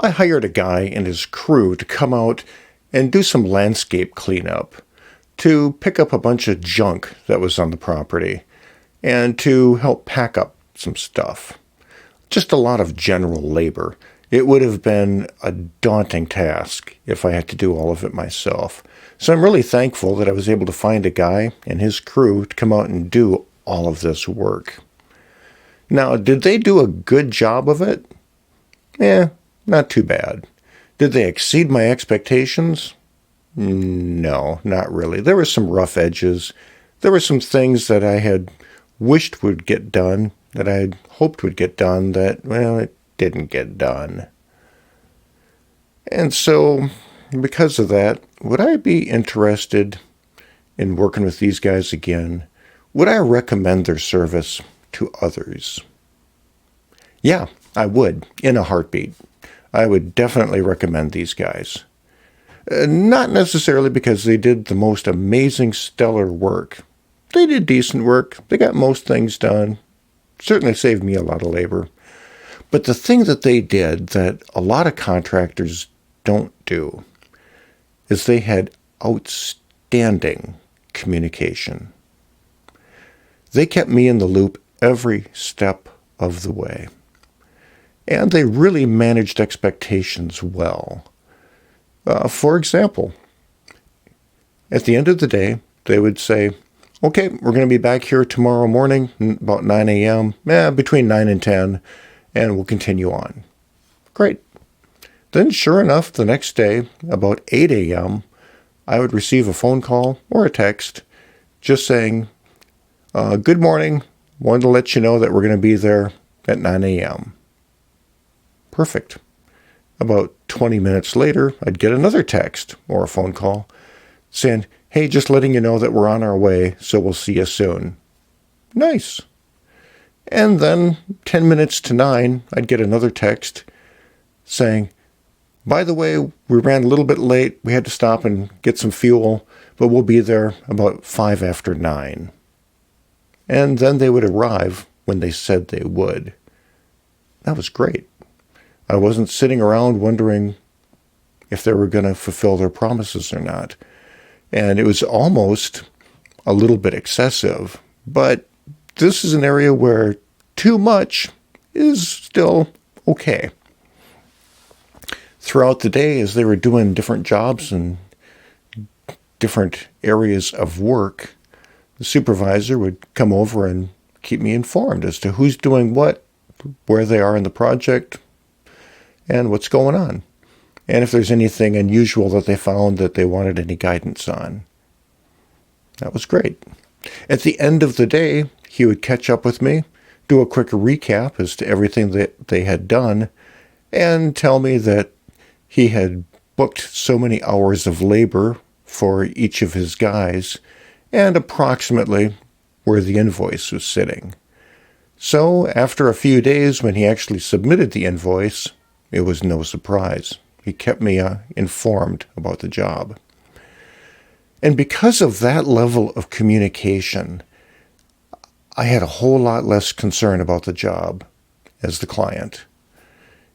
I hired a guy and his crew to come out and do some landscape cleanup, to pick up a bunch of junk that was on the property, and to help pack up some stuff. Just a lot of general labor. It would have been a daunting task if I had to do all of it myself. So I'm really thankful that I was able to find a guy and his crew to come out and do all of this work. Now, did they do a good job of it? Not too bad. Did they exceed my expectations? No, not really. There were some rough edges. There were some things that I had wished would get done, that I had hoped would get done, that, well, it didn't get done. And so, because of that, would I be interested in working with these guys again? Would I recommend their service to others? Yeah, I would, in a heartbeat. I would definitely recommend these guys. Not necessarily because they did the most amazing, stellar work. They did decent work. They got most things done. Certainly saved me a lot of labor. But the thing that they did that a lot of contractors don't do is they had outstanding communication. They kept me in the loop every step of the way. And they really managed expectations well. For example, at the end of the day, they would say, okay, we're going to be back here tomorrow morning, about 9 a.m., between 9 and 10, and we'll continue on. Great. Then, sure enough, the next day, about 8 a.m., I would receive a phone call or a text just saying, good morning, wanted to let you know that we're going to be there at 9 a.m. Perfect. About 20 minutes later, I'd get another text or a phone call saying, hey, just letting you know that we're on our way, so we'll see you soon. Nice. And then 10 minutes to 9, I'd get another text saying, by the way, we ran a little bit late. We had to stop and get some fuel, but we'll be there about 5 after 9. And then they would arrive when they said they would. That was great. I wasn't sitting around wondering if they were going to fulfill their promises or not. And it was almost a little bit excessive. But this is an area where too much is still okay. Throughout the day, as they were doing different jobs and different areas of work, the supervisor would come over and keep me informed as to who's doing what, where they are in the project, and what's going on, and if there's anything unusual that they found that they wanted any guidance on. That was great. At the end of the day, he would catch up with me, do a quick recap as to everything that they had done, and tell me that he had booked so many hours of labor for each of his guys, and approximately where the invoice was sitting. So after a few days, when he actually submitted the invoice, it was no surprise. He kept me informed about the job. And because of that level of communication, I had a whole lot less concern about the job as the client.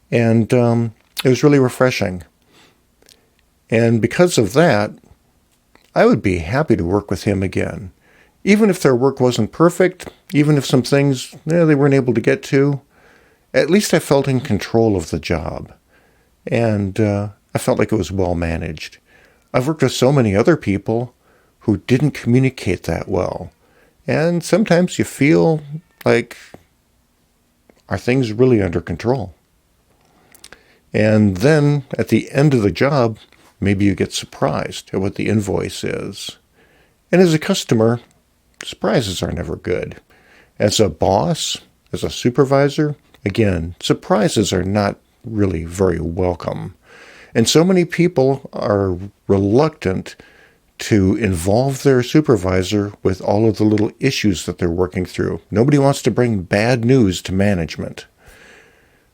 And it was really refreshing. And because of that, I would be happy to work with him again. Even if their work wasn't perfect, even if some things they weren't able to get to, at least I felt in control of the job, and I felt like it was well managed. I've worked with so many other people who didn't communicate that well, and sometimes you feel like, are things really under control? And then at the end of the job, maybe you get surprised at what the invoice is. And as a customer, surprises are never good. As a boss, as a supervisor, again, surprises are not really very welcome. And so many people are reluctant to involve their supervisor with all of the little issues that they're working through. Nobody wants to bring bad news to management.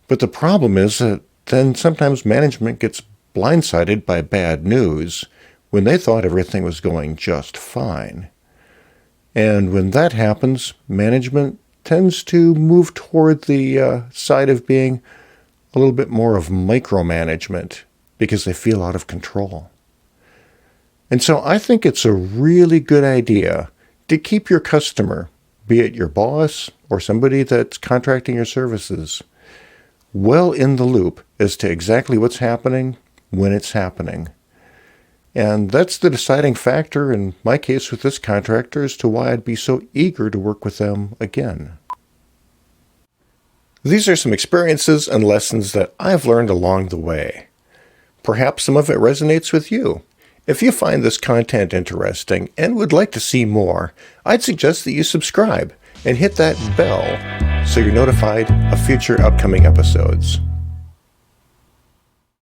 But the problem is that then sometimes management gets blindsided by bad news when they thought everything was going just fine. And when that happens, management tends to move toward the side of being a little bit more of micromanagement because they feel out of control. And so I think it's a really good idea to keep your customer, be it your boss or somebody that's contracting your services, well in the loop as to exactly what's happening when it's happening. And that's the deciding factor in my case with this contractor as to why I'd be so eager to work with them again. These are some experiences and lessons that I've learned along the way. Perhaps some of it resonates with you. If you find this content interesting and would like to see more, I'd suggest that you subscribe and hit that bell so you're notified of future upcoming episodes.